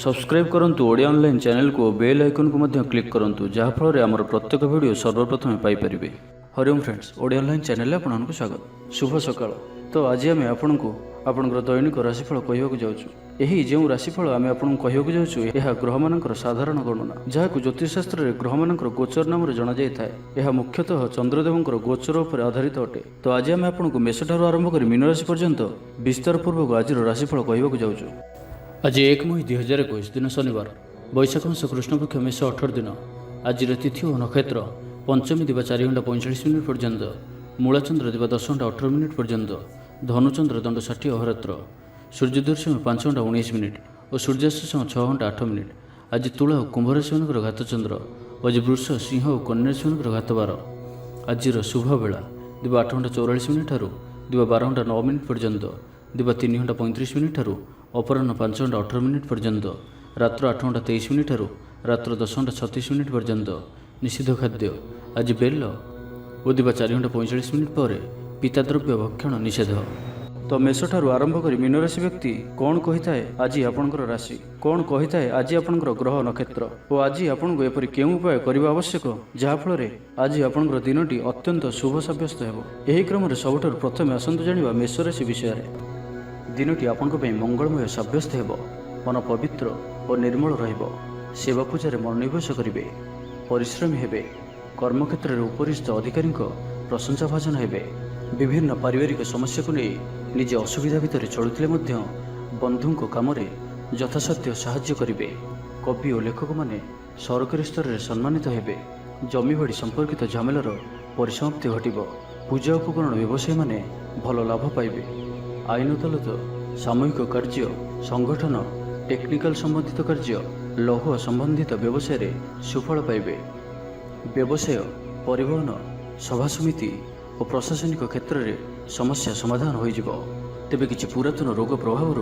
Subscribe करंतु Odia online channel को bell icon को मध्य क्लिक करंतु जहाँ फल आमर प्रत्येक वीडियो सर्वप्रथम Piper. Hariom friends, Odia online channel आपको स्वागत। शुभ सकाळ। तो आज आम आपको आपंकर दैनिक राशिफल कहवाक जाऊँ। यही जो राशिफल आम आपको कहवाक जाऊँ यह ग्रह मानकर साधारण गणना जहाँ ज्योतिषशास्त्र में ग्रह मानकर गोचर नाम जना जाए। यह मुख्यतः चंद्रदेवंकर गोचर पर आधारित अटे। तो आज आम आपको मेष ठार आरंभ कर मीन राशि पर्यंत विस्तार पूर्वक आज राशिफल कहवाक जाऊँ। आज 1 मई 2021 दिन शनिवार, बैशाख मास कृष्णपक्ष मेष 18 दिन। आज तिथि और नक्षत्र पंचमी दिवा 4 घंटा 45 मिनिट पर्यंत, मूलाचंद्र दिवा 10 घंटा 18 मिनिट पर्यंत, धनुचंद्र दंड 60 अहोरात्र, सूर्योदय समय 5 घंटा 19 मिनिट और सूर्यास्त समय 6 घंटा 8 मिनिट। आज तुला और कुंभ राशि मानकर घातचंद्र, आज वृष, सिंह और कन्या राशि मानकर घातबार। आज शुभ बेला दिवा 8 घंटा 44 मिनिट ठारू दिवा 12 घंटा 9 मिनिट पर्यंत, दिवा 3 घंटा 35 मिनिट ठारू अपराह्न 5 घंटा 18 मिनिट पर्यंत, रात्र 8 घंटा 23 मिनिट ठारू रात्र 10 घंटा 36 मिनिट पर्यंत। निषिद्ध खाद्य आज बेल और दिवा 4 घंटा 45 मिनिट पर पिता द्रव्य भक्षण निषेध। तो मेष ठारू आरंभ कर मीन राशि व्यक्ति कौन कही है आज आपंकर राशि, कौन कही है आज आपंकर ग्रह नक्षत्र और आज आपको एपरी केउं उपाय करने आवश्यक जहाँफल आज आपंकर दिनटी अत्यंत शुभ सब्यस्त हो। यही क्रम सबुठ प्रथम आसतु जाना मेष राशि विषय। दिनटी आपंक मंगलमय सब्यस्त हो, मन पवित्र और निर्मल रहिबो, सेवा पूजार मनोनिवेश करेंगे, परिश्रमी हेबे, कर्मक्षेत्र में उपरिस्थ अधिकारी प्रशंसा भाजन हेबे, विभिन्न पारिवारिक समस्या को नहीं निजे असुविधा भितर चलुथिले मध्य बंधु काम यथासाध्य साहाय्य करेंगे। कवि और लेखक माने सरकारी स्तर में सम्मानित हेबे, जमी बाड़ी संपर्कित झमेलार परिसमाप्ति घटिबो, पूजा उपकरण व्यवसायी माने भल लाभ पाइबे, आईन अदालत, सामूहिक कार्य, संगठन, टेक्निकल संबंधित कार्य, लौह संबंधित व्यवसाय सुफल पाइबे। व्यवसाय, परिवहन, सभा समिति और प्रशासनिक क्षेत्र में समस्या समाधान हो तेबे किछि पुरातन रोग प्रभाव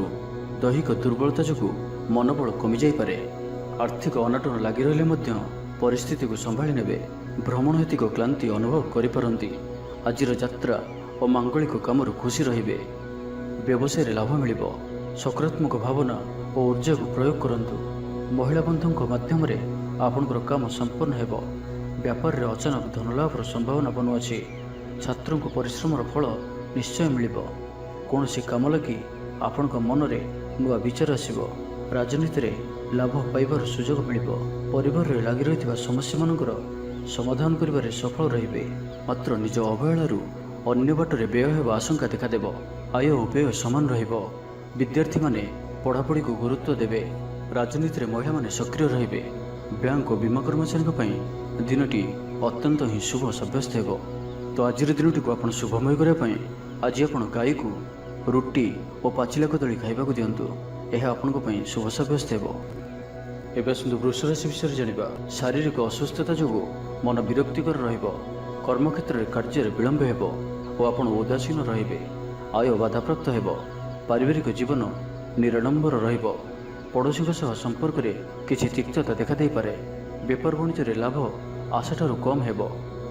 दैहिक दुर्बलता जो मनोबल कमी जाइपरे। आर्थिक अनाटन लगी रहिले मध्य परिस्थिति को संभाली नेबे, भ्रमण हेतुक क्लांति अनुभव करिपारंती। आजिर यात्रा और मांगलिक कामर खुशी रहिबे, व्यवसाय लाभ मिलिबो, सकारात्मक भावना और ऊर्जा को प्रयोग करंतु। महिला बंधुओं माध्यम आपनकर काम संपन्न हेबो, व्यापार रे अचानक धनलाभर संभावना बनु अछि। छात्रों को परिश्रमर फल निश्चय मिलिबो, कौन सी काम लगी आपण मन में नुआ विचार आसिबो, राजनीति रे लाभ पाइबार सुजोग मिलिबो, परिवार रे लागि रहितबा समस्या मानकर समाधान करिबारे सफल रहिबे। मात्र निज अवहेलारू अन्य बाटरे व्यय हेबा आशंका देखादेब, आय और व्यय समान रहिबो। विद्यार्थी माने पढ़ापढ़ी को गुरुत्व देबे, राजनीति रे महिला माने सक्रिय रहिबे। बैंक और बीमा कर्मचारी दिनटी अत्यंत ही शुभ सब्यस्त हेबो। तो आज दिनटी को आपण शुभमय करने आज आप गाई को रुटी और पाचिला कदली खाइबा दिंतु, यह आपण शुभ सब्यस्त हो। एवं आसतु वृष राशि विषय जाना। शारीरिक अस्वस्थता जो मन विरक्तिकर रहिबो, कर्मक्षेत्र में कार्य विलंब हेबो और आपण उदासीन रहिबे, आय बाधाप्राप्त हेबो, पारिवारिक जीवन निराडंबर रहिबो, पड़ोशी सह संपर्क में किछि तिक्तता देखा दे पारे, व्यापार वाणिज्य लाभ आशाठारु कम हेबो,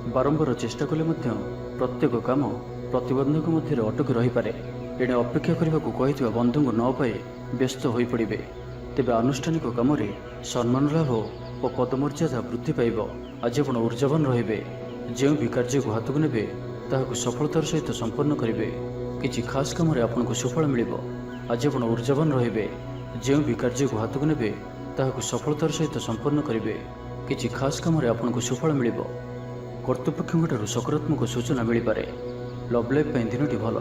बारंबार चेष्टा कले मध्य प्रत्येक काम प्रतिबंधक मध्य अटकी रही पारे। एणे अपेक्षा करने को कही बंधु को न पाई व्यस्त हो पड़े, तेज आनुष्ठानिक कम सम्मान लाभ और पदमर्यादा वृद्धि पाइब। आज आप ऊर्जावान रे, जो भी कार्य को हाथ को ने सफलतार सहित संपन्न करेंगे, किसी खास कम आपको सुफल मिल। आज आप ऊर्जावान रे, जो भी कार्य को हाथ को ने सफलतार सहित संपन्न करेंगे, किसी खास कम आपको सुफल मिल। कर्तृपक्षों सकारात्मक सूचना मिल पारे। लव लाइफ दिनटी भल,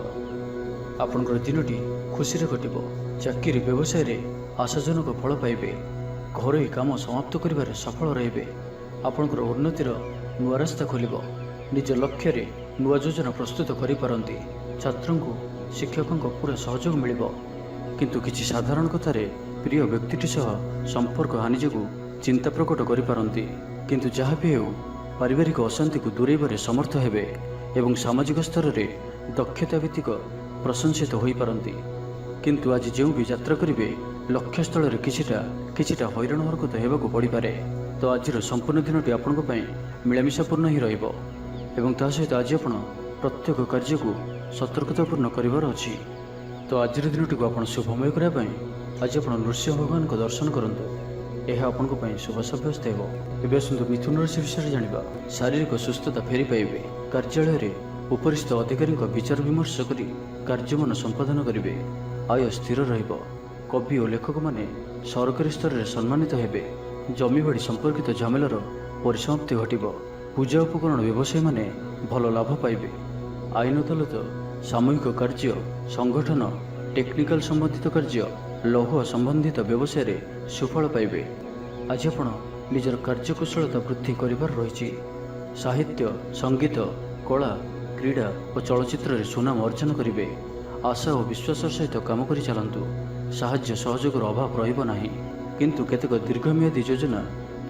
आपंकर दिनटी खुशी घटब, चाकरी व्यवसाय रे आशाजनक फल पाइबे, घर काम समाप्त करिबारे सफल रहिबे, आपंकर उन्नतिर नुआ रास्ता खोलिब, निज लक्ष्य रे नुआ योजना प्रस्तुत करि पारंती। छात्रों को शिक्षकों को पूरा सहयोग मिलिब, किंतु किछि साधारण कथार प्रिय व्यक्ति सह संपर्क हानि जो चिंता प्रकट करि पारंती। किंतु जहाँ भी हो पारिवारिक अशांति को दूरेबारे समर्थ हेबे एवं सामाजिक स्तर में दक्षता भित्तिक प्रशंसित हो पारंती। किंतु आज जो भी यात्रा करेंगे लक्ष्यस्थल में किछिटा हैरान हरकत होगाक पड़ पारे। तो आज संपूर्ण दिनटी आपण मिलामिशापूर्ण ही रहिबो एवं ता सहित आज आप प्रत्येक कार्य को सतर्कतापूर्ण करिवार अछि। तो आज दिनटी को आप शुभमय करने आज आप नृसिंह भगवान को दर्शन करंतु यह आपन को शुभ साब्यस्त हेब। एवं आसतु मिथुन राशि विषय जानिबा। शारीरिक सुस्थता फेरी पाइबे। कार्यालय रे उपरिस्थ अधिकारी विचार विमर्श करी कार्यमन संपादन करेंगे। आय स्थिर रहिबो। कवि और लेखक माने सरकारी स्तर में सम्मानित हेबे। जमीबाड़ी संपर्कित झमेलार परिसमाप्ति घटिबो। पूजा उपकरण व्यवसायी माने भल लाभ पाइबे। आईन अदालत सामूहिक कार्य संगठन टेक्निकल संबंधित कार्य लौह संबंधित व्यवसाय रे सुफल पाइबे। आज आपण निजर कार्यकुशलता वृद्धि करिबार रहिछि। साहित्य संगीत कला क्रीड़ा और चलचित्र रे सुनाम अर्जन करिबे। आशा और विश्वास सहित काम करि चलंतु। साहाय्य सहयोगर अभाव रहिबो नाही। किंतु केतेक दीर्घमियादी योजना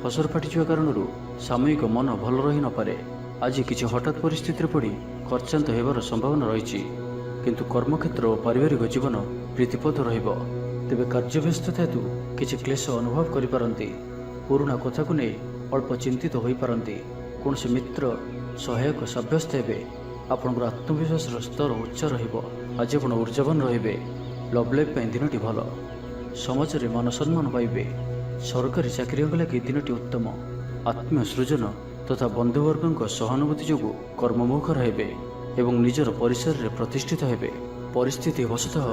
फसर फाटिजिवा कारणरू सामयिक मन भल रही न पारे। आज किछि हठात परिस्थिति पड़ी खर्चांत हेबार संभावना रही। किंतु कर्मक्षेत्र और पारिवारिक जीवन प्रीतिपद रहिबो। तेबे कार्यव्यस्तता हेतु किछि क्लेश अनुभव करिपारंती। पुराणा कथा को नहीं अल्प चिंतित होई पारंती। कौनसी मित्र सहायक साब्यस्त हेबे। आपनकर आत्मविश्वास स्तर उच्च रहिबो। आज आपण ऊर्जावान रहिबे। लव लाइफ पई दिनटी भल। समाज रे मान सम्मान पाइबे। सरकारी चाकरी लगी दिनटी उत्तम। आत्मीय सृजन तथा बंधुवर्गों सहानुभूति जोगु कर्ममुखर हेबे एवं निजर परिसर रे प्रतिष्ठित हेबे। परिस्थिति वशतः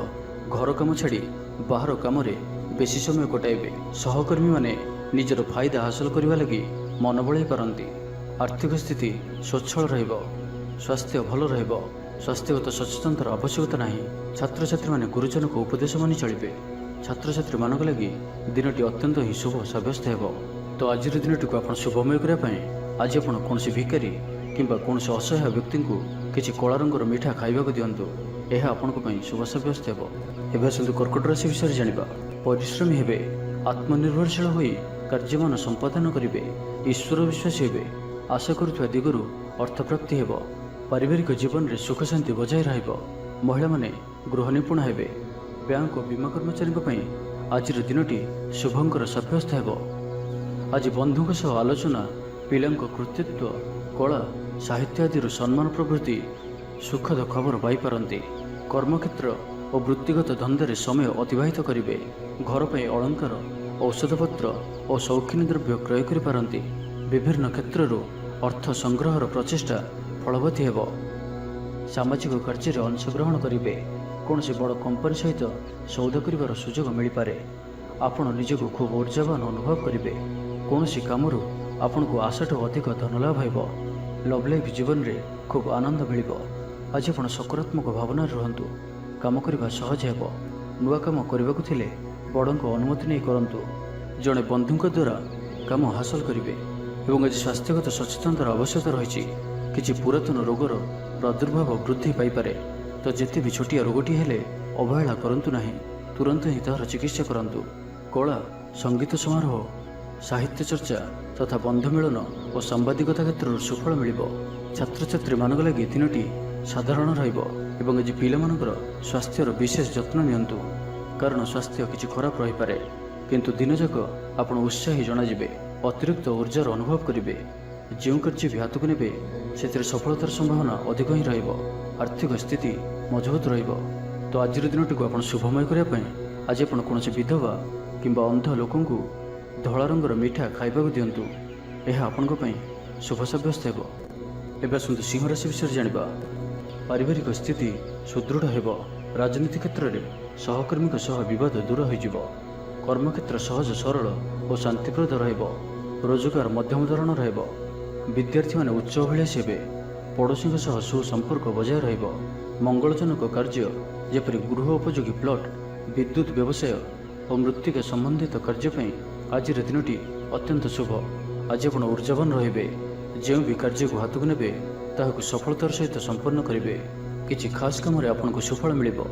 घर काम छाड़ी बाहर काम रे बेसी समय कटाइबे। सहकर्मी माने निजर फायदा हासिल करने लगी मन बढ़ाई पारंती। आर्थिक स्थिति स्वच्छल रहिबो। स्वास्थ्य भल रहिबो। स्वास्थ्यगत सचेतनतार आवश्यकता नहीं। छात्र छात्री माने गुरुजन को उपदेश मानि चलिबे। छात्र छात्री मानक लगी दिनटी अत्यंत ही शुभ साब्यस्त हेबो। तो आज दिनटी को आपण शुभमय करिया पई आज आपण कोनसी भिखारी किंबा कोनसी असहाय व्यक्ति को किछि कला रंगर मिठा खाइबाक दियंतु। यह आपण को पई शुभ साब्यस्त हेबो। एबे आसंतु कर्कट राशि विषय जानिबा। परिश्रमी हेबे। आत्मनिर्भरशील होई कार्यमान संपादन करिवे। ईश्वर विश्वासी हेबे। आशा करुवा दिगरु अर्थप्राप्ति हेबो। पारिवारिक जीवन रे सुख शांति बजाय रहिबो। महिला माने गृह निपुण हेबे। बैंक और बीमा कर्मचारी आज दिनटी शुभंकर साब्यस्त हेबो। आज बंधुओं सह आलोचना पिलांको कृतित्व कला साहित्य आदि सम्मान प्रभृति सुखद खबर पाई पारंती। कर्मक्षेत्र और वृत्तिगत धंदे समय अतिबाहित करेंगे। घर पर अलंकार औषधपत्र और शौखिनी द्रव्य क्रय करि पारंती। विभिन्न क्षेत्रରୁ अर्थ संग्रहर प्रचेष्टा फलवती हेब। सामाजिक कार्य अंशग्रहण करेंगे। कौन से बड़ कंपनी सहित सौदा कर सुजोग मिल पारे। आपण निजक खूब ऊर्जावान अनुभव करेंगे। कौन सी काम आपण को आशाठू अधिक धन लाभ हेब। लव लाइफ जीवन रे खूब आनंद मिल। आज आप सकारात्मक भावना रुहतु। काम करने सहज हेब। नुआ काम करने को थिले बड़ों को अनुमति नहीं करंतु। जड़े बंधु द्वारा काम हासिल करेंगे। एवं आज स्वास्थ्यगत सचेतनतार आवश्यकता रही। किछि पुरातन रोगर प्रादुर्भाव वृद्धि पाइपे। तो जिते भी छोटिया रोगटी हेले अवहेला करंतु नाही। तुरंत ही तार चिकित्सा करंतु। कला संगीत समारोह साहित्य चर्चा तथा बंधु मिलन और सांबादिकता क्षेत्र सुफल मिल। छात्र छात्री मान लगी दिनटी साधारण रहिबो। एवं आज पिलामानकर स्वास्थ्यर विशेष जत्न नियंतु। कारण स्वास्थ्य किछि खराब रही पारे। किंतु दिन जाक आपण उत्साही जनाजिबे। अतिरिक्त ऊर्जार अनुभव करेंगे। जो कार्य भी हाथ को नेबे से सफलतार संभावना अधिक ही रहिबो। आर्थिक स्थिति मजबूत रहिबो। तो आज दिनटी को आपण शुभमय करने आज आपण कौन विधवा किंबा अंध लोकों को धला रंगर मिठा खाइबाक दियंतु। यह आपण शुभ साब्यस्त हेब। एबे आसंतु सिंह राशि विषय जानिबा। पारिवारिक स्थिति सुदृढ़ हेब। राजनीति क्षेत्र में सहकर्मी सह विवाद दूर होइजिबो। कर्मक्षेत्र सहज सरल और शांतिप्रद रहिबो। रोजगार मध्यम धरण रहिबो। विद्यार्थी माने उच्च अभिलाषी हेबे। पड़ोशी सह सुसंपर्क बजाय रहिबो। मंगलजनक कार्य जेपरि गृह उपयोगी प्लॉट विद्युत व्यवसाय और मृत्तिका संबंधित कार्य आज दिनटी अत्यंत शुभ। आज आप ऊर्जावान रहिबे। जो भी कार्य को हाथ को नेबे ताहाकु सफलतार सहित संपन्न करेंगे। किछि खास काम रे आपनको सुफल मिलिबो।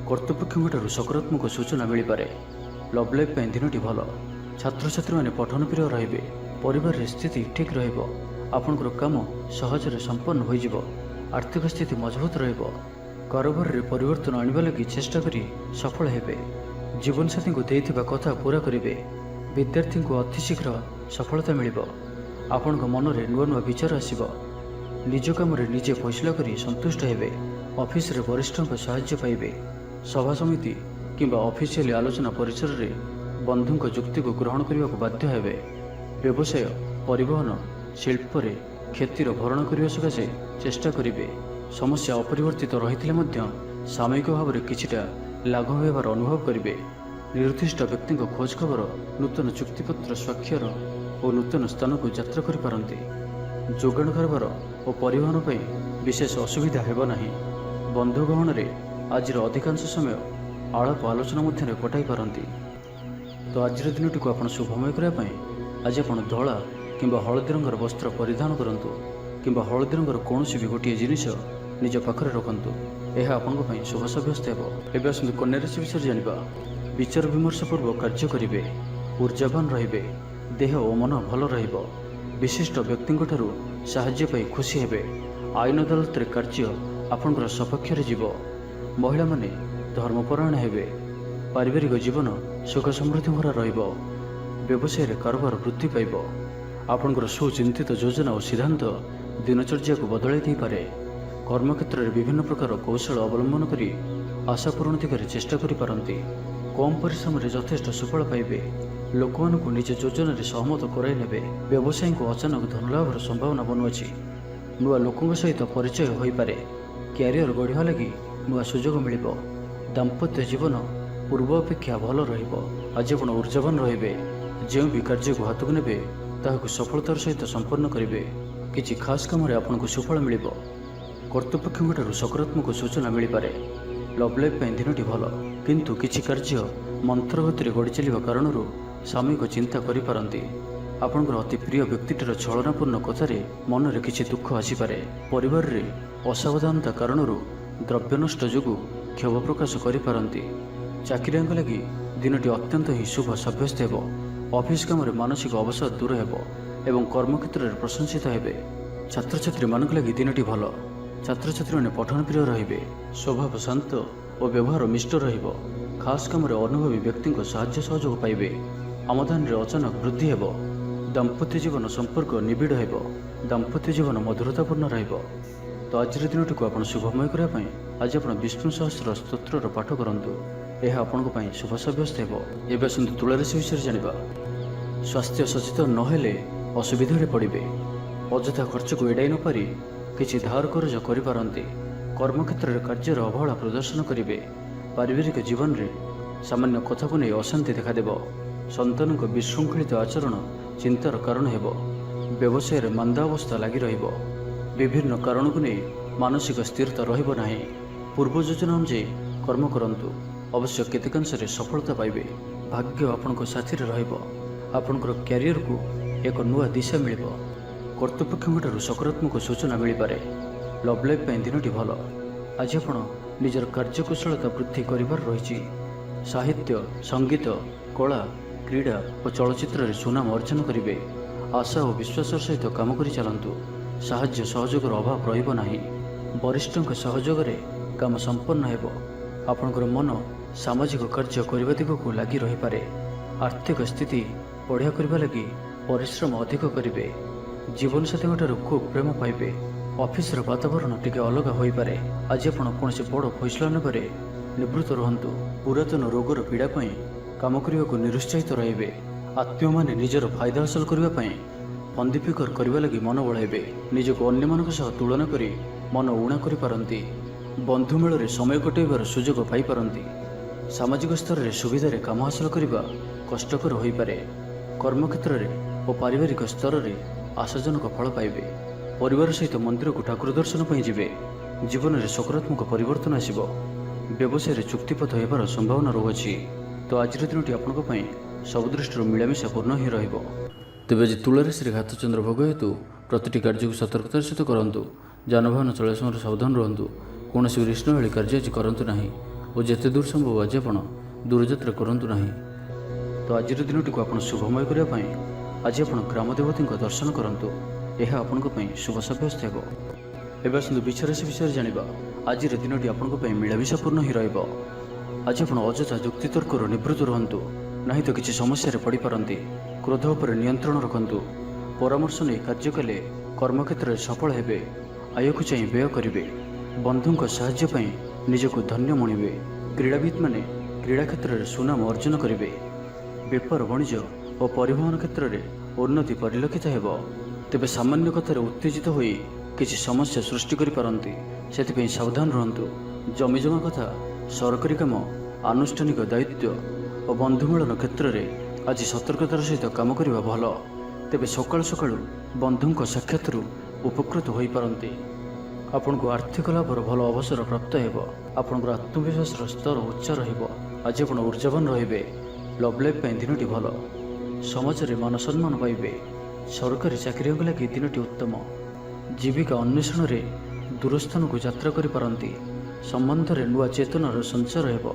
कर्तृपक्षों सकारात्मक सूचना मिल पारे। लव लाइफ दिनटी भल। छात्र छात्री माने पठन प्रिय रहिबे। परिवार रे स्थिति ठीक रहिबो। आपनकर काम सहज रे संपन्न होई जिवो। आर्थिक स्थिति मजबूत रहिबो। कारोबार रे परिवर्तन आनिबा लगी चेष्टा करी सफल हेबे। जीवन साथी को देइथिबा कथा पूरा करिवे। विद्यार्थी को अति शीघ्र सफलता मिलिबो। आपनका मन रे नुआ नुआ विचार आसिबो। निज काम रे निजे फैसला करी संतुष्ट हेबे। ऑफिस रे वरिष्ठों को सहायता पाइबे। सभा समिति କିମ୍ବା ଅଫିସିଆଲି ଆଲୋଚନା ପରିସରରେ ବନ୍ଧୁଙ୍କ ଯୁକ୍ତିକୁ ଗ୍ରହଣ କରିବାକୁ ବାଧ୍ୟ ହେବେ। ବ୍ୟବସାୟ, ପରିବହନ, ଶିଳ୍ପରେ କ୍ଷତିର ଭରଣ କରିବା ସକାଶେ ଚେଷ୍ଟା କରିବେ। ସମସ୍ୟା ଅପରିବର୍ତ୍ତିତ ରହିଥିଲେ ମଧ୍ୟ ସାମୟିକ ଭାବରେ କିଛିଟା ଲାଘବ ହେବାର ଅନୁଭବ କରିବେ। ନିର୍ଦ୍ଦିଷ୍ଟ ବ୍ୟକ୍ତିଙ୍କ ଖୋଜ ଖବର, ନୂତନ ଚୁକ୍ତିପତ୍ର ସ୍ୱାକ୍ଷର ଓ ନୂତନ ସ୍ଥାନକୁ ଯାତ୍ରା କରିପାରନ୍ତି। ଯୋଗାଣ କାରବାର ଓ ପରିବହନ ପାଇଁ ବିଶେଷ ଅସୁବିଧା ହେବ ନାହିଁ। ବନ୍ଧୁ ଗହଣରେ ଆଜିର ଅଧିକାଂଶ ସମୟ ଆଳାପ ଆଲୋଚନା ମଧ୍ୟରେ କଟାଇ ପାରନ୍ତି। ତ ଆଜିର ଦିନଟିକୁ ଆପଣ ଶୁଭମୟ କରିବା ପାଇଁ ଆଜି ଆପଣ ଧଳା କିମ୍ବା ହଳଦୀ ରଙ୍ଗର ବସ୍ତ୍ର ପରିଧାନ କରନ୍ତୁ କିମ୍ବା ହଳଦୀ ରଙ୍ଗର କୌଣସି ବି ଗୋଟିଏ ଜିନିଷ ନିଜ ପାଖରେ ରଖନ୍ତୁ। ଏହା ଆପଣଙ୍କ ପାଇଁ ଶୁଭ ସାବ୍ୟସ୍ତ ହେବ। ଏବେ ଆସନ୍ତୁ କନ୍ୟା ରାଶି ବିଷୟରେ ଜାଣିବା। ବିଚାର ବିମର୍ଶ ପୂର୍ବକ କାର୍ଯ୍ୟ କରିବେ, ଊର୍ଜାବାନ ରହିବେ, ଦେହ ଓ ମନ ଭଲ ରହିବ। ବିଶିଷ୍ଟ ବ୍ୟକ୍ତିଙ୍କ ଠାରୁ ସାହାଯ୍ୟ ପାଇ ଖୁସି ହେବେ। ଆଇନ ଅଦାଲତରେ କାର୍ଯ୍ୟ ଆପଣଙ୍କର ସପକ୍ଷରେ ଯିବ। ମହିଳାମାନେ ଧର୍ମପରାୟଣ ହେବେ। ପାରିବାରିକ ଜୀବନ ସୁଖ ସମୃଦ୍ଧି ଭରା ରହିବ। ବ୍ୟବସାୟରେ କାରବାର ବୃଦ୍ଧି ପାଇବ। ଆପଣଙ୍କର ସୁଚିନ୍ତିତ ଯୋଜନା ଓ ସିଦ୍ଧାନ୍ତ ଦିନଚର୍ଯ୍ୟାକୁ ବଦଳାଇ ଦେଇପାରେ। କର୍ମକ୍ଷେତ୍ରରେ ବିଭିନ୍ନ ପ୍ରକାର କୌଶଳ ଅବଲମ୍ବନ କରି ଆଶା ପୂରଣ ଦିଗରେ ଚେଷ୍ଟା କରିପାରନ୍ତି। କମ୍ ପରିଶ୍ରମରେ ଯଥେଷ୍ଟ ସୁଫଳ ପାଇବେ। ଲୋକମାନଙ୍କୁ ନିଜ ଯୋଜନାରେ ସହମତ କରାଇ ନେବେ। ବ୍ୟବସାୟୀଙ୍କୁ ଅଚାନକ ଧନଲାଭର ସମ୍ଭାବନା ବନୁଅଛି। ନୂଆ ଲୋକଙ୍କ ସହିତ ପରିଚୟ ହୋଇପାରେ। କ୍ୟାରିୟର ଗଢ଼ିବା ଲାଗି ନୂଆ ସୁଯୋଗ ମିଳିବ। ଦାମ୍ପତ୍ୟ ଜୀବନ ପୂର୍ବ ଅପେକ୍ଷା ଭଲ ରହିବ। ଆଜି ଆପଣ ଊର୍ଜାବାନ ରହିବେ। ଯେଉଁ ବି କାର୍ଯ୍ୟକୁ ହାତକୁ ନେବେ ତାହାକୁ ସଫଳତାର ସହିତ ସମ୍ପନ୍ନ କରିବେ। କିଛି ଖାସ୍ କାମରେ ଆପଣଙ୍କୁ ସୁଫଳ ମିଳିବ। କର୍ତ୍ତୃପକ୍ଷଙ୍କଠାରୁ ସକାରାତ୍ମକ ସୂଚନା ମିଳିପାରେ। ଲଭ୍ ଲାଇଫ୍ ପାଇଁ ଦିନଟି ଭଲ, କିନ୍ତୁ କିଛି କାର୍ଯ୍ୟ ମନ୍ଥର ଗତିରେ ଗଡ଼ି ଚାଲିବା କାରଣରୁ ସାମୟିକ ଚିନ୍ତା କରିପାରନ୍ତି। ଆପଣଙ୍କର ଅତି ପ୍ରିୟ ବ୍ୟକ୍ତିଟିର ଛଳନାପୂର୍ଣ୍ଣ କଥାରେ ମନରେ କିଛି ଦୁଃଖ ଆସିପାରେ। ପରିବାରରେ ଅସାବଧାନତା କାରଣରୁ ଦ୍ରବ୍ୟ ନଷ୍ଟ ଯୋଗୁଁ କ୍ଷୋଭ ପ୍ରକାଶ କରିପାରନ୍ତି। ଚାକିରିଆଙ୍କ ଲାଗି ଦିନଟି ଅତ୍ୟନ୍ତ ହିଁ ଶୁଭ ସାବ୍ୟସ୍ତ ହେବ। ଅଫିସ କାମରେ ମାନସିକ ଅବସାଦ ଦୂର ହେବ ଏବଂ କର୍ମକ୍ଷେତ୍ରରେ ପ୍ରଶଂସିତ ହେବେ। ଛାତ୍ରଛାତ୍ରୀମାନଙ୍କ ଲାଗି ଦିନଟି ଭଲ। ଛାତ୍ରଛାତ୍ରୀମାନେ ପଠନପ୍ରିୟ ରହିବେ। ସ୍ୱଭାବ ଶାନ୍ତ ଓ ବ୍ୟବହାର ମିଷ୍ଟ ରହିବ। ଖାସ୍ କାମରେ ଅନୁଭବୀ ବ୍ୟକ୍ତିଙ୍କ ସାହାଯ୍ୟ ସହଯୋଗ ପାଇବେ। ଆମଦାନୀରେ ଅଚାନକ ବୃଦ୍ଧି ହେବ। ଦାମ୍ପତ୍ୟ ଜୀବନ ସମ୍ପର୍କ ନିବିଡ଼ ହେବ। ଦାମ୍ପତ୍ୟ ଜୀବନ ମଧୁରତାପୂର୍ଣ୍ଣ ରହିବ। ତ ଆଜିର ଦିନଟିକୁ ଆପଣ ଶୁଭମୟ କରିବା ପାଇଁ ଆଜି ଆପଣ ବିଷ୍ଣୁ ସହସ୍ର ସ୍ତୋତ୍ରର ପାଠ କରନ୍ତୁ। ଏହା ଆପଣଙ୍କ ପାଇଁ ଶୁଭ ସାବ୍ୟସ୍ତ ହେବ। ଏବେ ଆସନ୍ତୁ ତୁଳା ରାଶି ବିଷୟରେ ଜାଣିବା। ସ୍ୱାସ୍ଥ୍ୟ ସଚେତନ ନହେଲେ ଅସୁବିଧାରେ ପଡ଼ିବେ। ଅଯଥା ଖର୍ଚ୍ଚକୁ ଏଡ଼ାଇ ନପାରି କିଛି ଧାର କରଜ କରିପାରନ୍ତି। କର୍ମକ୍ଷେତ୍ରରେ କାର୍ଯ୍ୟର ଅବହେଳା ପ୍ରଦର୍ଶନ କରିବେ। ପାରିବାରିକ ଜୀବନରେ ସାମାନ୍ୟ କଥାକୁ ନେଇ ଅଶାନ୍ତି ଦେଖାଦେବ। ସନ୍ତାନଙ୍କ ବିଶୃଙ୍ଖଳିତ ଆଚରଣ ଚିନ୍ତାର କାରଣ ହେବ। ବ୍ୟବସାୟରେ ମାନ୍ଦାବସ୍ଥା ଲାଗି ରହିବ। ବିଭିନ୍ନ କାରଣକୁ ନେଇ ମାନସିକ ସ୍ଥିରତା ରହିବ ନାହିଁ। ପୂର୍ବ ଯୋଜନା ଅନୁଯାୟୀ କର୍ମ କରନ୍ତୁ। ଅବଶ୍ୟ କେତେକାଂଶରେ ସଫଳତା ପାଇବେ। ଭାଗ୍ୟ ଆପଣଙ୍କ ସାଥିରେ ରହିବ। ଆପଣଙ୍କର କ୍ୟାରିୟରକୁ ଏକ ନୂଆ ଦିଶା ମିଳିବ। କର୍ତ୍ତୃପକ୍ଷଙ୍କଠାରୁ ସକାରାତ୍ମକ ସୂଚନା ମିଳିପାରେ। ଲଭ୍ ଲାଇଫ୍ ପାଇଁ ଦିନଟି ଭଲ। ଆଜି ଆପଣ ନିଜର କାର୍ଯ୍ୟକୁଶଳତା ବୃଦ୍ଧି କରିବାର ରହିଛି। ସାହିତ୍ୟ, ସଙ୍ଗୀତ, କଳା, କ୍ରୀଡ଼ା ଓ ଚଳଚ୍ଚିତ୍ରରେ ସୁନାମ ଅର୍ଜନ କରିବେ। ଆଶା ଓ ବିଶ୍ୱାସର ସହିତ କାମ କରି ଚାଲନ୍ତୁ। ସାହାଯ୍ୟ ସହଯୋଗର ଅଭାବ ରହିବ ନାହିଁ। ବରିଷ୍ଠଙ୍କ ସହଯୋଗରେ କାମ ସମ୍ପନ୍ନ ହେବ। ଆପଣଙ୍କର ମନ ସାମାଜିକ କାର୍ଯ୍ୟ କରିବା ଦିଗକୁ ଲାଗି ରହିପାରେ। ଆର୍ଥିକ ସ୍ଥିତି ବଢ଼ିଆ କରିବା ଲାଗି ପରିଶ୍ରମ ଅଧିକ କରିବେ। ଜୀବନସାଥୀଙ୍କଠାରୁ ଖୁବ୍ ପ୍ରେମ ପାଇବେ। ଅଫିସର ବାତାବରଣ ଟିକେ ଅଲଗା ହୋଇପାରେ। ଆଜି ଆପଣ କୌଣସି ବଡ଼ ଫଇସଲା ନେବାରେ ନିବୃତ୍ତ ରୁହନ୍ତୁ। ପୁରାତନ ରୋଗର ପୀଡ଼ା ପାଇଁ କାମ କରିବାକୁ ନିରୁତ୍ସାହିତ ରହିବେ। ଆତ୍ମୀୟମାନେ ନିଜର ଫାଇଦା ହାସଲ କରିବା ପାଇଁ ଫନ୍ଦି ଫିକର କରିବା ଲାଗି ମନ ବଳାଇବେ। ନିଜକୁ ଅନ୍ୟମାନଙ୍କ ସହ ତୁଳନା କରି ମନ ଊଣା କରିପାରନ୍ତି। ବନ୍ଧୁ ମେଳରେ ସମୟ କଟାଇବାର ସୁଯୋଗ ପାଇପାରନ୍ତି। ସାମାଜିକ ସ୍ତରରେ ସୁବିଧାରେ କାମ ହାସଲ କରିବା କଷ୍ଟକର ହୋଇପାରେ। କର୍ମକ୍ଷେତ୍ରରେ ଓ ପାରିବାରିକ ସ୍ତରରେ ଆଶାଜନକ ଫଳ ପାଇବେ। ପରିବାର ସହିତ ମନ୍ଦିରକୁ ଠାକୁର ଦର୍ଶନ ପାଇଁ ଯିବେ। ଜୀବନରେ ସକାରାତ୍ମକ ପରିବର୍ତ୍ତନ ଆସିବ। ବ୍ୟବସାୟରେ ଚୁକ୍ତିପଥ ହେବାର ସମ୍ଭାବନା ରହୁଅଛି। ତ ଆଜିର ଦିନଟି ଆପଣଙ୍କ ପାଇଁ ସବୁ ଦୃଷ୍ଟିରୁ ମିଳାମିଶା ପୂର୍ଣ୍ଣ ହିଁ ରହିବ। ତେବେ ଆଜି ତୁଳା ରାଶିରେ ଘାତଚନ୍ଦ୍ର ଭୋଗ ହେତୁ ପ୍ରତିଟି କାର୍ଯ୍ୟକୁ ସତର୍କତାର ସହିତ କରନ୍ତୁ। ଯାନବାହନ ଚଳାଇବା ସମୟରେ ସାବଧାନ ରୁହନ୍ତୁ। କୌଣସି ରିଷ୍ଣଭଳି କାର୍ଯ୍ୟ ଆଜି କରନ୍ତୁ ନାହିଁ ଓ ଯେତେ ଦୂର ସମ୍ଭବ ଆଜି ଆପଣ ଦୂରଯାତ୍ରା କରନ୍ତୁ ନାହିଁ। ତ ଆଜିର ଦିନଟିକୁ ଆପଣ ଶୁଭମୟ କରିବା ପାଇଁ ଆଜି ଆପଣ ଗ୍ରାମ ଦେବତୀଙ୍କ ଦର୍ଶନ କରନ୍ତୁ। ଏହା ଆପଣଙ୍କ ପାଇଁ ଶୁଭ ସାବ୍ୟସ୍ତ ହେବ। ଏବେ ଆସନ୍ତୁ ବୃଷ ରାଶି ବିଷୟରେ ଜାଣିବା। ଆଜିର ଦିନଟି ଆପଣଙ୍କ ପାଇଁ ମିଳାମିଶାପୂର୍ଣ୍ଣ ହିଁ ରହିବ। ଆଜି ଆପଣ ଅଯଥା ଯୁକ୍ତିତର୍କରୁ ନିବୃତ୍ତ ରୁହନ୍ତୁ, ନାହିଁ ତ କିଛି ସମସ୍ୟାରେ ପଡ଼ିପାରନ୍ତି। କ୍ରୋଧ ଉପରେ ନିୟନ୍ତ୍ରଣ ରଖନ୍ତୁ। ପରାମର୍ଶ ନେଇ କାର୍ଯ୍ୟ କଲେ କର୍ମକ୍ଷେତ୍ରରେ ସଫଳ ହେବେ। ଆୟକୁ ଚାହିଁ ବ୍ୟୟ କରିବେ। ବନ୍ଧୁଙ୍କ ସାହାଯ୍ୟ ପାଇଁ ନିଜକୁ ଧନ୍ୟ ମଣିବେ। କ୍ରୀଡ଼ାବିତ୍ମାନେ କ୍ରୀଡ଼ା କ୍ଷେତ୍ରରେ ସୁନାମ ଅର୍ଜନ କରିବେ। ବେପାର ବାଣିଜ୍ୟ ଓ ପରିବହନ କ୍ଷେତ୍ରରେ ଉନ୍ନତି ପରିଲକ୍ଷିତ ହେବ। ତେବେ ସାମାନ୍ୟ କଥାରେ ଉତ୍ତେଜିତ ହୋଇ କିଛି ସମସ୍ୟା ସୃଷ୍ଟି କରିପାରନ୍ତି, ସେଥିପାଇଁ ସାବଧାନ ରୁହନ୍ତୁ। ଜମିଜମା କଥା, ସରକାରୀ କାମ, ଆନୁଷ୍ଠାନିକ ଦାୟିତ୍ୱ ଓ ବନ୍ଧୁମିଳନ କ୍ଷେତ୍ରରେ ଆଜି ସତର୍କତାର ସହିତ କାମ କରିବା ଭଲ। ତେବେ ସକାଳୁ ସକାଳୁ ବନ୍ଧୁଙ୍କ ସାକ୍ଷାତରୁ ଉପକୃତ ହୋଇପାରନ୍ତି। ଆପଣଙ୍କୁ ଆର୍ଥିକ ଲାଭର ଭଲ ଅବସର ପ୍ରାପ୍ତ ହେବ। ଆପଣଙ୍କର ଆତ୍ମବିଶ୍ୱାସର ସ୍ତର ଉଚ୍ଚ ରହିବ। ଆଜି ଆପଣ ଉର୍ଜାବାନ ରହିବେ। ଲଭ୍ ଲାଇଫ୍ ପାଇଁ ଦିନଟି ଭଲ। ସମାଜରେ ମାନ ସମ୍ମାନ ପାଇବେ। ସରକାରୀ ଚାକିରିଙ୍କ ଲାଗି ଦିନଟି ଉତ୍ତମ। ଜୀବିକା ଅନ୍ୱେଷଣରେ ଦୂରସ୍ଥାନକୁ ଯାତ୍ରା କରିପାରନ୍ତି। ସମ୍ବନ୍ଧରେ ନୂଆ ଚେତନାର ସଞ୍ଚାର ହେବ।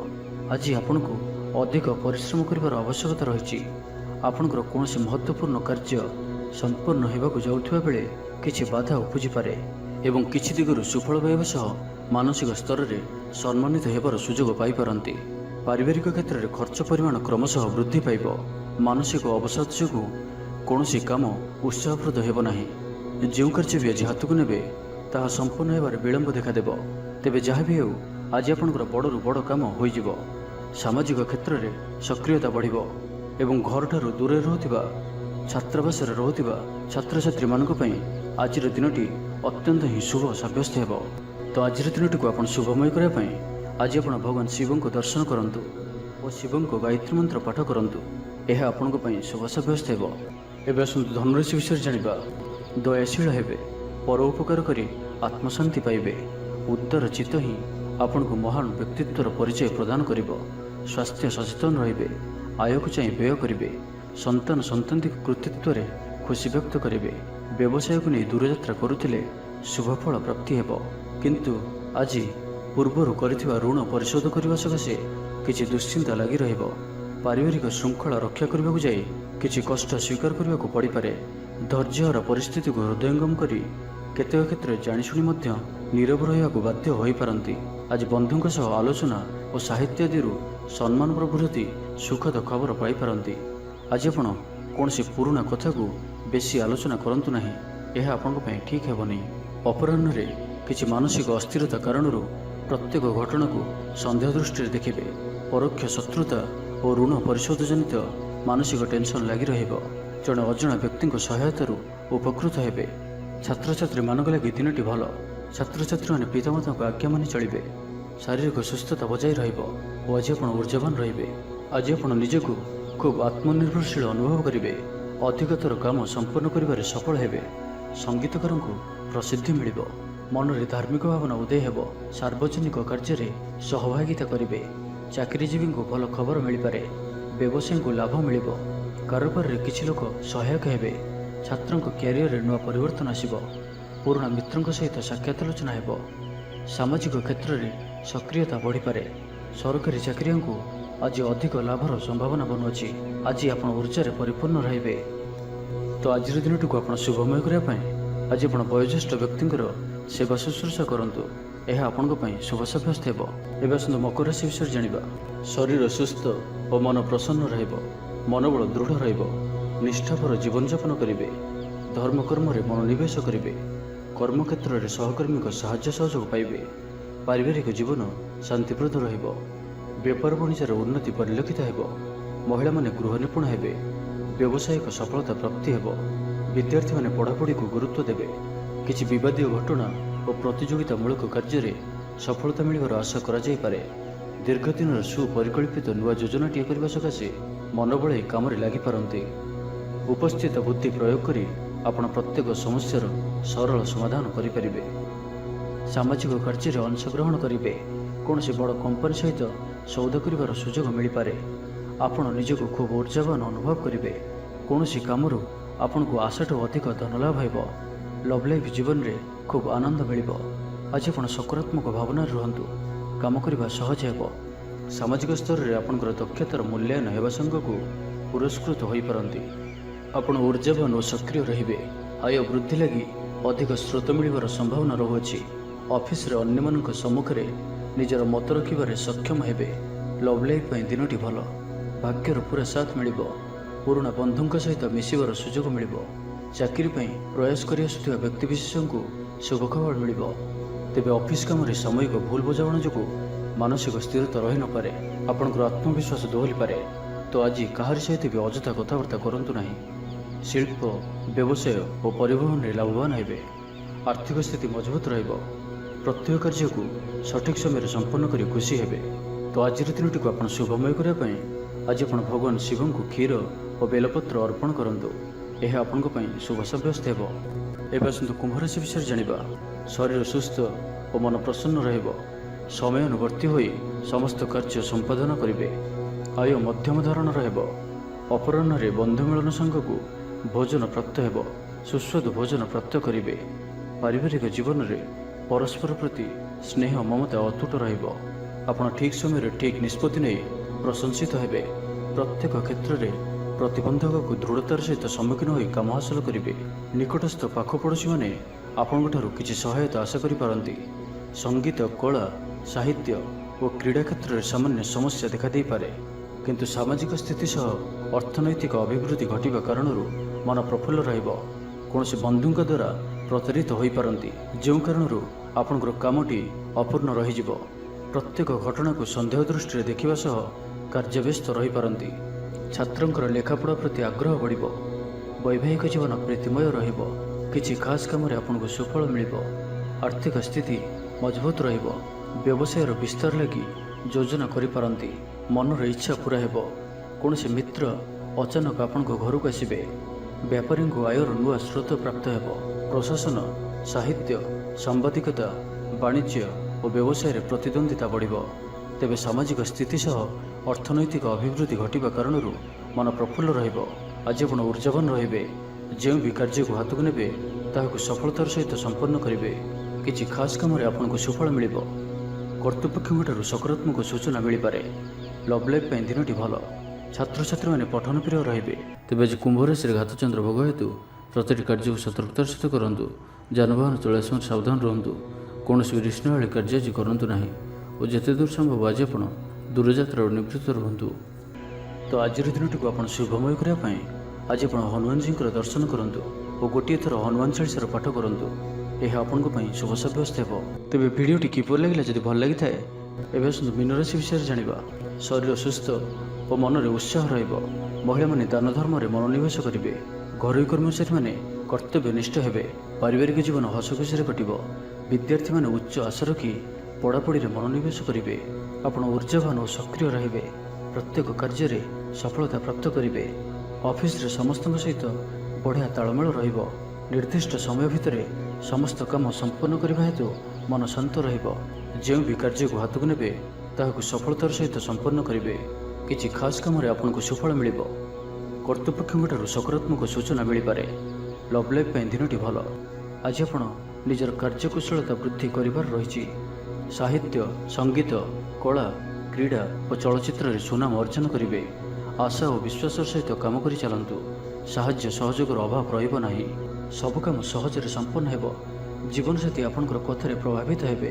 ଆଜି ଆପଣଙ୍କୁ ଅଧିକ ପରିଶ୍ରମ କରିବାର ଆବଶ୍ୟକତା ରହିଛି। ଆପଣଙ୍କର କୌଣସି ମହତ୍ତ୍ୱପୂର୍ଣ୍ଣ କାର୍ଯ୍ୟ ସମ୍ପୂର୍ଣ୍ଣ ହେବାକୁ ଯାଉଥିବା ବେଳେ କିଛି ବାଧା ଉପୁଜିପାରେ ଏବଂ କିଛି ଦିଗରୁ ସୁଫଳ ପାଇବା ସହ ମାନସିକ ସ୍ତରରେ ସମ୍ମାନିତ ହେବାର ସୁଯୋଗ ପାଇପାରନ୍ତି। ପାରିବାରିକ କ୍ଷେତ୍ରରେ ଖର୍ଚ୍ଚ ପରିମାଣ କ୍ରମଶଃ ବୃଦ୍ଧି ପାଇବ। ମାନସିକ ଅବସାଦ ଯୋଗୁଁ କୌଣସି କାମ ଉତ୍ସାହପ୍ରଦ ହେବ ନାହିଁ। ଯେଉଁ କାର୍ଯ୍ୟ ବି ଆଜି ହାତକୁ ନେବେ ତାହା ସମ୍ପୂର୍ଣ୍ଣ ହେବାରେ ବିଳମ୍ବ ଦେଖାଦେବ। ତେବେ ଯାହା ବି ହେଉ, ଆଜି ଆପଣଙ୍କର ବଡ଼ରୁ ବଡ଼ କାମ ହୋଇଯିବ। ସାମାଜିକ କ୍ଷେତ୍ରରେ ସକ୍ରିୟତା ବଢ଼ିବ ଏବଂ ଘରଠାରୁ ଦୂରରେ ରହୁଥିବା ଛାତ୍ରାବାସରେ ରହୁଥିବା ଛାତ୍ରଛାତ୍ରୀମାନଙ୍କ ପାଇଁ ଆଜିର ଦିନଟି ଅତ୍ୟନ୍ତ ହିଁ ଶୁଭ ସାବ୍ୟସ୍ତ ହେବ। ତ ଆଜିର ଦିନଟିକୁ ଆପଣ ଶୁଭମୟ କରିବା ପାଇଁ ଆଜି ଆପଣ ଭଗବାନ ଶିବଙ୍କୁ ଦର୍ଶନ କରନ୍ତୁ ଓ ଶିବଙ୍କ ଗାୟତ୍ରୀ ମନ୍ତ୍ର ପାଠ କରନ୍ତୁ। ଏହା ଆପଣଙ୍କ ପାଇଁ ଶୁଭ ସାବ୍ୟସ୍ତ ହେବ। ଏବେ ଆସନ୍ତୁ ଧନୁରାଶି ବିଷୟରେ ଜାଣିବା। ଦୟାଶୀଳ ହେବେ, ପର ଉପକାର କରି ଆତ୍ମଶାନ୍ତି ପାଇବେ। ଉଦାର ଚିତ୍ତ ହିଁ ଆପଣଙ୍କୁ ମହାନ ବ୍ୟକ୍ତିତ୍ୱର ପରିଚୟ ପ୍ରଦାନ କରିବ। ସ୍ୱାସ୍ଥ୍ୟ ସଚେତନ ରହିବେ। ଆୟକୁ ଚାହିଁ ବ୍ୟୟ କରିବେ। ସନ୍ତାନ ସନ୍ତତିଙ୍କ କୃତିତ୍ୱରେ ଖୁସି ବ୍ୟକ୍ତ କରିବେ। ବ୍ୟବସାୟକୁ ନେଇ ଦୂରଯାତ୍ରା କରୁଥିଲେ ଶୁଭଫଳ ପ୍ରାପ୍ତି ହେବ। କିନ୍ତୁ ଆଜି ପୂର୍ବରୁ କରିଥିବା ଋଣ ପରିଶୋଧ କରିବା ସକାଶେ କିଛି ଦୁଶ୍ଚିନ୍ତା ଲାଗି ରହିବ। ପାରିବାରିକ ଶୃଙ୍ଖଳା ରକ୍ଷା କରିବାକୁ ଯାଇ କିଛି କଷ୍ଟ ସ୍ୱୀକାର କରିବାକୁ ପଡ଼ିପାରେ। ଧୈର୍ଯ୍ୟହରା ପରିସ୍ଥିତିକୁ ହୃଦୟଙ୍ଗମ କରି କେତେକ କ୍ଷେତ୍ରରେ ଜାଣିଶୁଣି ମଧ୍ୟ ନୀରବ ରହିବାକୁ ବାଧ୍ୟ ହୋଇପାରନ୍ତି। ଆଜି ବନ୍ଧୁଙ୍କ ସହ ଆଲୋଚନା ଓ ସାହିତ୍ୟ ଆଦିରୁ ସମ୍ମାନର ବୃଦ୍ଧି ସୁଖଦ ଖବର ପାଇପାରନ୍ତି। ଆଜି ଆପଣ କୌଣସି ପୁରୁଣା କଥାକୁ ବେଶୀ ଆଲୋଚନା କରନ୍ତୁ ନାହିଁ, ଏହା ଆପଣଙ୍କ ପାଇଁ ଠିକ୍ ହେବନି। ଅପରାହ୍ନରେ କିଛି ମାନସିକ ଅସ୍ଥିରତା କାରଣରୁ ପ୍ରତ୍ୟେକ ଘଟଣାକୁ ସନ୍ଦେହ ଦୃଷ୍ଟିରେ ଦେଖିବେ। ପରୋକ୍ଷ ଶତ୍ରୁତା ଓ ଋଣ ପରିଶୋଧ ଜନିତ ମାନସିକ ଟେନସନ୍ ଲାଗି ରହିବ। ଜଣେ ଅଜଣା ବ୍ୟକ୍ତିଙ୍କ ସହାୟତାରୁ ଉପକୃତ ହେବେ। ଛାତ୍ରଛାତ୍ରୀମାନଙ୍କ ଲାଗି ଦିନଟି ଭଲ। ଛାତ୍ରଛାତ୍ରୀମାନେ ପିତାମାତାଙ୍କ ଆଜ୍ଞା ମାନି ଚଳିବେ। ଶାରୀରିକ ସୁସ୍ଥତା ବଜାୟ ରହିବ ଓ ଆଜି ଆପଣ ଉର୍ଜାବାନ ରହିବେ। ଆଜି ଆପଣ ନିଜକୁ ଖୁବ୍ ଆତ୍ମନିର୍ଭରଶୀଳ ଅନୁଭବ କରିବେ। ଅଧିକତର କାମ ସମ୍ପନ୍ନ କରିବାରେ ସଫଳ ହେବେ। ସଙ୍ଗୀତକାରଙ୍କୁ ପ୍ରସିଦ୍ଧି ମିଳିବ। ମନରେ ଧାର୍ମିକ ଭାବନା ଉଦୟ ହେବ। ସାର୍ବଜନିକ କାର୍ଯ୍ୟରେ ସହଭାଗିତା କରିବେ। ଚାକିରିଜୀବୀଙ୍କୁ ଭଲ ଖବର ମିଳିପାରେ। ବ୍ୟବସାୟୀଙ୍କୁ ଲାଭ ମିଳିବ। କାରବାରରେ କିଛି ଲୋକ ସହାୟକ ହେବେ। ଛାତ୍ରଙ୍କ କ୍ୟାରିୟରରେ ନୂଆ ପରିବର୍ତ୍ତନ ଆସିବ। ପୁରୁଣା ମିତ୍ରଙ୍କ ସହିତ ସାକ୍ଷାତ ଆଲୋଚନା ହେବ। ସାମାଜିକ କ୍ଷେତ୍ରରେ ସକ୍ରିୟତା ବଢ଼ିପାରେ। ସରକାରୀ ଚାକିରିଆଙ୍କୁ ଆଜି ଅଧିକ ଲାଭର ସମ୍ଭାବନା ବନୁଅଛି। ଆଜି ଆପଣ ଉର୍ଜାରେ ପରିପୂର୍ଣ୍ଣ ରହିବେ। ତ ଆଜିର ଦିନଟିକୁ ଆପଣ ଶୁଭମୟ କରିବା ପାଇଁ ଆଜି ଆପଣ ବୟୋଜ୍ୟେଷ୍ଠ ବ୍ୟକ୍ତିଙ୍କର ସେବା ଶୁଶ୍ରୂଷା କରନ୍ତୁ। ଏହା ଆପଣଙ୍କ ପାଇଁ ଶୁଭ ସାବ୍ୟସ୍ତ ହେବ। ଏବେ ଆସନ୍ତୁ ମକର ରାଶି ବିଷୟରେ ଜାଣିବା। ଶରୀର ସୁସ୍ଥ ଓ ମନ ପ୍ରସନ୍ନ ରହିବ। ମନୋବଳ ଦୃଢ଼ ରହିବ। ନିଷ୍ଠାପର ଜୀବନଯାପନ କରିବେ। ଧର୍ମକର୍ମରେ ମନୋନିବେଶ କରିବେ। କର୍ମକ୍ଷେତ୍ରରେ ସହକର୍ମୀଙ୍କ ସାହାଯ୍ୟ ସହଯୋଗ ପାଇବେ। ପାରିବାରିକ ଜୀବନ ଶାନ୍ତିପ୍ରଦ ରହିବ। ବେପାର ବାଣିଜ୍ୟର ଉନ୍ନତି ପରିଲକ୍ଷିତ ହେବ। ମହିଳାମାନେ ଗୃହ ନିପୁଣ ହେବେ। ବ୍ୟବସାୟିକ ସଫଳତା ପ୍ରାପ୍ତି ହେବ। ବିଦ୍ୟାର୍ଥୀମାନେ ପଢ଼ାପଢ଼ିକୁ ଗୁରୁତ୍ୱ ଦେବେ। କିଛି ବିବାଦୀୟ ଘଟଣା ଓ ପ୍ରତିଯୋଗିତାମୂଳକ କାର୍ଯ୍ୟରେ ସଫଳତା ମିଳିବାର ଆଶା କରାଯାଇପାରେ। ଦୀର୍ଘଦିନର ସୁପରିକଳ୍ପିତ ନୂଆ ଯୋଜନାଟିଏ କରିବା ସକାଶେ ମନ ବଳାଇ କାମରେ ଲାଗିପାରନ୍ତି। ଉପସ୍ଥିତ ବୁଦ୍ଧି ପ୍ରୟୋଗ କରି ଆପଣ ପ୍ରତ୍ୟେକ ସମସ୍ୟାର ସରଳ ସମାଧାନ କରିପାରିବେ। ସାମାଜିକ କାର୍ଯ୍ୟରେ ଅଂଶଗ୍ରହଣ କରିବେ। କୌଣସି ବଡ଼ କମ୍ପାନୀ ସହିତ ସୌଦା କରିବାର ସୁଯୋଗ ମିଳିପାରେ। ଆପଣ ନିଜକୁ ଖୁବ୍ ଉର୍ଜାବାନ ଅନୁଭବ କରିବେ। କୌଣସି କାମରୁ ଆପଣଙ୍କୁ ଆଶାଠୁ ଅଧିକ ଧନଲାଭ ହେବ। ଲଭ୍ ଲାଇଫ୍ ଜୀବନରେ ଖୁବ୍ ଆନନ୍ଦ ମିଳିବ। ଆଜି ଆପଣ ସକାରାତ୍ମକ ଭାବନାରେ ରୁହନ୍ତୁ। କାମ କରିବା ସହଜ ହେବ। ସାମାଜିକ ସ୍ତରରେ ଆପଣଙ୍କର ଦକ୍ଷତାର ମୂଲ୍ୟାୟନ ହେବା ସାଙ୍ଗକୁ ପୁରସ୍କୃତ ହୋଇପାରନ୍ତି। ଆପଣ ଉର୍ଜାବାନ ଓ ସକ୍ରିୟ ରହିବେ। ଆୟ ବୃଦ୍ଧି ଲାଗି ଅଧିକ ସ୍ରୋତ ମିଳିବାର ସମ୍ଭାବନା ରହୁଅଛି। ଅଫିସରେ ଅନ୍ୟମାନଙ୍କ ସମ୍ମୁଖରେ ନିଜର ମତ ରଖିବାରେ ସକ୍ଷମ ହେବେ। ଲଭ୍ ଲାଇଫ୍ ପାଇଁ ଦିନଟି ଭଲ। ଭାଗ୍ୟର ପୁରା ସାଥ ମିଳିବ। ପୁରୁଣା ବନ୍ଧୁଙ୍କ ସହିତ ମିଶିବାର ସୁଯୋଗ ମିଳିବ। ଚାକିରି ପାଇଁ ପ୍ରୟାସ କରି ଆସୁଥିବା ବ୍ୟକ୍ତିବିଶେଷଙ୍କୁ ଶୁଭ ଖବର ମିଳିବ। ତେବେ ଅଫିସ କାମରେ ସାମୟିକ ଭୁଲ ବୁଝାମଣା ଯୋଗୁଁ ମାନସିକ ସ୍ଥିରତା ରହି ନପାରେ, ଆପଣଙ୍କର ଆତ୍ମବିଶ୍ୱାସ ଦୋହଲିପାରେ। ତ ଆଜି କାହାରି ସହିତ ବି ଅଯଥା କଥାବାର୍ତ୍ତା କରନ୍ତୁ ନାହିଁ। ଶିଳ୍ପ, ବ୍ୟବସାୟ ଓ ପରିବହନରେ ଲାଭବାନ ହେବେ। ଆର୍ଥିକ ସ୍ଥିତି ମଜବୁତ ରହିବ। ପ୍ରତ୍ୟେକ କାର୍ଯ୍ୟକୁ ସଠିକ୍ ସମୟରେ ସମ୍ପନ୍ନ କରି ଖୁସି ହେବେ। ତ ଆଜିର ଦିନଟିକୁ ଆପଣ ଶୁଭମୟ କରିବା ପାଇଁ ଆଜି ଆପଣ ଭଗବାନ ଶିବଙ୍କୁ କ୍ଷୀର ଓ ବେଲପତ୍ର ଅର୍ପଣ କରନ୍ତୁ। ଏହା ଆପଣଙ୍କ ପାଇଁ ଶୁଭ ସାବ୍ୟସ୍ତ ହେବ। ଏବେ ଆସନ୍ତୁ କୁମ୍ଭ ରାଶି ବିଷୟରେ ଜାଣିବା। ଶରୀର ସୁସ୍ଥ ଓ ମନ ପ୍ରସନ୍ନ ରହିବ। ସମୟାନୁବର୍ତ୍ତୀ ହୋଇ ସମସ୍ତ କାର୍ଯ୍ୟ ସମ୍ପାଦନ କରିବେ। ଆୟ ମଧ୍ୟମ ଧରଣର ହେବ। ଅପରାହ୍ନରେ ବନ୍ଧୁ ମିଳନ ସାଙ୍ଗକୁ ଭୋଜନ ପ୍ରାପ୍ତ ହେବ। ସୁସ୍ୱାଦୁ ଭୋଜନ ପ୍ରାପ୍ତ କରିବେ। ପାରିବାରିକ ଜୀବନରେ ପରସ୍ପର ପ୍ରତି ସ୍ନେହ ମମତା ଅତୁଟ ରହିବ। ଆପଣ ଠିକ୍ ସମୟରେ ଠିକ୍ ନିଷ୍ପତ୍ତି ନେଇ ପ୍ରଶଂସିତ ହେବେ। ପ୍ରତ୍ୟେକ କ୍ଷେତ୍ରରେ ପ୍ରତିବନ୍ଧକକୁ ଦୃଢ଼ତାର ସହିତ ସମ୍ମୁଖୀନ ହୋଇ କାମ ହାସଲ କରିବେ। ନିକଟସ୍ଥ ପାଖ ପଡ଼ୋଶୀମାନେ ଆପଣଙ୍କଠାରୁ କିଛି ସହାୟତା ଆଶା କରିପାରନ୍ତି। ସଙ୍ଗୀତ, କଳା, ସାହିତ୍ୟ ଓ କ୍ରୀଡ଼ା କ୍ଷେତ୍ରରେ ସାମାନ୍ୟ ସମସ୍ୟା ଦେଖାଦେଇପାରେ। କିନ୍ତୁ ସାମାଜିକ ସ୍ଥିତି ସହ ଅର୍ଥନୈତିକ ଅଭିବୃଦ୍ଧି ଘଟିବା କାରଣରୁ ମନ ପ୍ରଫୁଲ୍ଲ ରହିବ। କୌଣସି ବନ୍ଧୁଙ୍କ ଦ୍ୱାରା ପ୍ରତାରିତ ହୋଇପାରନ୍ତି, ଯେଉଁ କାରଣରୁ ଆପଣଙ୍କର କାମଟି ଅପୂର୍ଣ୍ଣ ରହିଯିବ। ପ୍ରତ୍ୟେକ ଘଟଣାକୁ ସନ୍ଦେହ ଦୃଷ୍ଟିରେ ଦେଖିବା ସହ କାର୍ଯ୍ୟବ୍ୟସ୍ତ ରହିପାରନ୍ତି। ଛାତ୍ରଙ୍କର ଲେଖାପଢ଼ା ପ୍ରତି ଆଗ୍ରହ ବଢ଼ିବ। ବୈବାହିକ ଜୀବନ ପ୍ରୀତିମୟ ରହିବ। କିଛି ଖାସ୍ କାମରେ ଆପଣଙ୍କୁ ସୁଫଳ ମିଳିବ। ଆର୍ଥିକ ସ୍ଥିତି ମଜବୁତ ରହିବ। ବ୍ୟବସାୟର ବିସ୍ତାର ଲାଗି ଯୋଜନା କରିପାରନ୍ତି। ମନର ଇଚ୍ଛା ପୂରା ହେବ। କୌଣସି ମିତ୍ର ଅଚାନକ ଆପଣଙ୍କ ଘରକୁ ଆସିବେ। ବେପାରୀଙ୍କୁ ଆୟର ନୂଆ ସ୍ରୋତ ପ୍ରାପ୍ତ ହେବ। ପ୍ରଶାସନ, ସାହିତ୍ୟ, ସାମ୍ବାଦିକତା, ବାଣିଜ୍ୟ ଓ ବ୍ୟବସାୟରେ ପ୍ରତିଦ୍ୱନ୍ଦ୍ୱିତା ବଢ଼ିବ। ତେବେ ସାମାଜିକ ସ୍ଥିତି ସହ ଅର୍ଥନୈତିକ ଅଭିବୃଦ୍ଧି ଘଟିବା କାରଣରୁ ମନ ପ୍ରଫୁଲ୍ଲ ରହିବ। ଆଜି ଆପଣ ଉର୍ଜାବାନ ରହିବେ। ଯେଉଁ ବି କାର୍ଯ୍ୟକୁ ହାତକୁ ନେବେ ତାହାକୁ ସଫଳତାର ସହିତ ସମ୍ପନ୍ନ କରିବେ। କିଛି ଖାସ୍ କାମରେ ଆପଣଙ୍କୁ ସୁଫଳ ମିଳିବ। କର୍ତ୍ତୃପକ୍ଷଙ୍କଠାରୁ ସକାରାତ୍ମକ ସୂଚନା ମିଳିପାରେ। ଲଭ୍ ଲାଇଫ୍ ପାଇଁ ଦିନଟି ଭଲ। ଛାତ୍ରଛାତ୍ରୀମାନେ ପଠନ ପ୍ରିୟ ରହିବେ। ତେବେ ଆଜି କୁମ୍ଭ ରାଶିରେ ଘାତଚନ୍ଦ୍ର ଭୋଗ ହେତୁ ପ୍ରତିଟି କାର୍ଯ୍ୟକୁ ସତର୍କତାର ସହିତ କରନ୍ତୁ। ଯାନବାହନ ଚଳାଇବା ସମୟରେ ସାବଧାନ ରୁହନ୍ତୁ। କୌଣସି ରିଷ୍ଣହାଳୀ କାର୍ଯ୍ୟ ଆଜି କରନ୍ତୁ ନାହିଁ ଓ ଯେତେ ଦୂର ସମ୍ଭବ ଆଜି ଆପଣ ଦୂରଯାତ୍ରାରୁ ନିବୃତ୍ତ ରୁହନ୍ତୁ। ତ ଆଜିର ଦିନଟିକୁ ଆପଣ ଶୁଭମୟ କରିବା ପାଇଁ ଆଜି ଆପଣ ହନୁମାନଜୀଙ୍କର ଦର୍ଶନ କରନ୍ତୁ ଓ ଗୋଟିଏ ଥର ହନୁମାନ ଚାଳିଶାର ପାଠ କରନ୍ତୁ। ଏହା ଆପଣଙ୍କ ପାଇଁ ଶୁଭ ସାବ୍ୟସ୍ତ ହେବ। ତେବେ ଭିଡ଼ିଓଟି କିପରି ଲାଗିଲା? ଯଦି ଭଲ ଲାଗିଥାଏ ଏବେ ଆସନ୍ତୁ ମୀନ ରାଶି ବିଷୟରେ ଜାଣିବା। ଶରୀର ସୁସ୍ଥ ଓ ମନରେ ଉତ୍ସାହ ରହିବ। ମହିଳାମାନେ ଦାନ ଧର୍ମରେ ମନୋନିବେଶ କରିବେ। ଘରୋଇ କର୍ମଚାରୀମାନେ କର୍ତ୍ତବ୍ୟନିଷ୍ଠ ହେବେ। ପାରିବାରିକ ଜୀବନ ହସଖୁସିରେ କଟିବ। ବିଦ୍ୟାର୍ଥୀମାନେ ଉଚ୍ଚ ଆଶା ରଖି ପଢ଼ାପଢ଼ିରେ ମନୋନିବେଶ କରିବେ। ଆପଣ ଉର୍ଜାବାନ ଓ ସକ୍ରିୟ ରହିବେ। ପ୍ରତ୍ୟେକ କାର୍ଯ୍ୟରେ ସଫଳତା ପ୍ରାପ୍ତ କରିବେ। ଅଫିସରେ ସମସ୍ତଙ୍କ ସହିତ ବଢ଼ିଆ ତାଳମେଳ ରହିବ। ନିର୍ଦ୍ଦିଷ୍ଟ ସମୟ ଭିତରେ ସମସ୍ତ କାମ ସମ୍ପନ୍ନ କରିବା ହେତୁ ମନ ଶାନ୍ତ ରହିବ। ଯେଉଁ ବି କାର୍ଯ୍ୟକୁ ହାତକୁ ନେବେ ତାହାକୁ ସଫଳତାର ସହିତ ସମ୍ପନ୍ନ କରିବେ। କିଛି ଖାସ୍ କାମରେ ଆପଣଙ୍କୁ ସୁଫଳ ମିଳିବ। କର୍ତ୍ତୃପକ୍ଷଙ୍କଠାରୁ ସକାରାତ୍ମକ ସୂଚନା ମିଳିପାରେ। ଲଭ୍ ଲାଇଫ୍ ପାଇଁ ଦିନଟି ଭଲ। ଆଜି ଆପଣ ନିଜର କାର୍ଯ୍ୟକୁଶଳତା ବୃଦ୍ଧି କରିବାର ରହିଛି। ସାହିତ୍ୟ, ସଙ୍ଗୀତ, କଳା, କ୍ରୀଡ଼ା ଓ ଚଳଚ୍ଚିତ୍ରରେ ସୁନାମ ଅର୍ଜନ କରିବେ। ଆଶା ଓ ବିଶ୍ୱାସର ସହିତ କାମ କରି ଚାଲନ୍ତୁ। ସାହାଯ୍ୟ ସହଯୋଗର ଅଭାବ ରହିବ ନାହିଁ। ସବୁ କାମ ସହଜରେ ସମ୍ପନ୍ନ ହେବ। ଜୀବନସାଥୀ ଆପଣଙ୍କର କଥାରେ ପ୍ରଭାବିତ ହେବେ।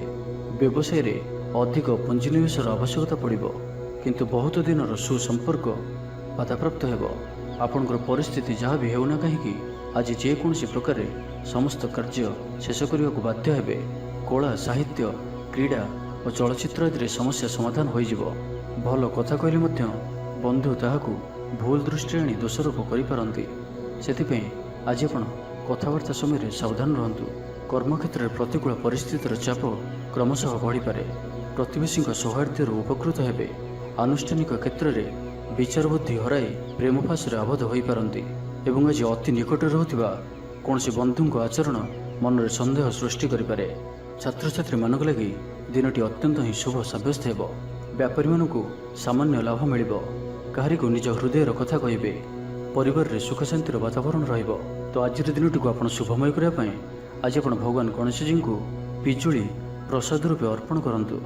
ବ୍ୟବସାୟରେ ଅଧିକ ପୁଞ୍ଜିନିବେଶର ଆବଶ୍ୟକତା ପଡ଼ିବ, କିନ୍ତୁ ବହୁତ ଦିନର ସୁସମ୍ପର୍କ ବାଧାପ୍ରାପ୍ତ ହେବ। ଆପଣଙ୍କର ପରିସ୍ଥିତି ଯାହା ବି ହେଉନା କାହିଁକି ଆଜି ଯେକୌଣସି ପ୍ରକାରେ ସମସ୍ତ କାର୍ଯ୍ୟ ଶେଷ କରିବାକୁ ବାଧ୍ୟ ହେବେ। କଳା, ସାହିତ୍ୟ, କ୍ରୀଡ଼ା ଓ ଚଳଚ୍ଚିତ୍ର ଆଦିରେ ସମସ୍ୟା ସମାଧାନ ହୋଇଯିବ। ଭଲ କଥା କହିଲେ ମଧ୍ୟ ବନ୍ଧୁ ତାହାକୁ ଭୁଲ ଦୃଷ୍ଟିରେ ଆଣି ଦୋଷାରୋପ କରିପାରନ୍ତି। ସେଥିପାଇଁ ଆଜି ଆପଣ କଥାବାର୍ତ୍ତା ସମୟରେ ସାବଧାନ ରୁହନ୍ତୁ। କର୍ମକ୍ଷେତ୍ରରେ ପ୍ରତିକୂଳ ପରିସ୍ଥିତିର ଚାପ କ୍ରମଶଃ ବଢ଼ିପାରେ। ପ୍ରତିବେଶୀଙ୍କ ସୌହାର୍ଦ୍ଦ୍ୟରୁ ଉପକୃତ ହେବେ। ଆନୁଷ୍ଠାନିକ କ୍ଷେତ୍ରରେ ବିଚାର ବୁଦ୍ଧି ହରାଇ ପ୍ରେମ ଫାଶରେ ଆବଦ୍ଧ ହୋଇପାରନ୍ତି ଏବଂ ଆଜି ଅତି ନିକଟରେ ରହୁଥିବା କୌଣସି ବନ୍ଧୁଙ୍କ ଆଚରଣ ମନରେ ସନ୍ଦେହ ସୃଷ୍ଟି କରିପାରେ। ଛାତ୍ରଛାତ୍ରୀମାନଙ୍କ ଲାଗି ଦିନଟି ଅତ୍ୟନ୍ତ ହିଁ ଶୁଭ ସାବ୍ୟସ୍ତ ହେବ। ବ୍ୟାପାରୀମାନଙ୍କୁ ସାମାନ୍ୟ ଲାଭ ମିଳିବ। କାହାରିକୁ ନିଜ ହୃଦୟର କଥା କହିବେ। ପରିବାରରେ ସୁଖ ଶାନ୍ତିର ବାତାବରଣ ରହିବ। ତ ଆଜିର ଦିନଟିକୁ ଆପଣ ଶୁଭମୟ କରିବା ପାଇଁ ଆଜି ଆପଣ ଭଗବାନ ଗଣେଶଜୀଙ୍କୁ ପିଜୁଳି ପ୍ରସାଦ ରୂପେ ଅର୍ପଣ କରନ୍ତୁ।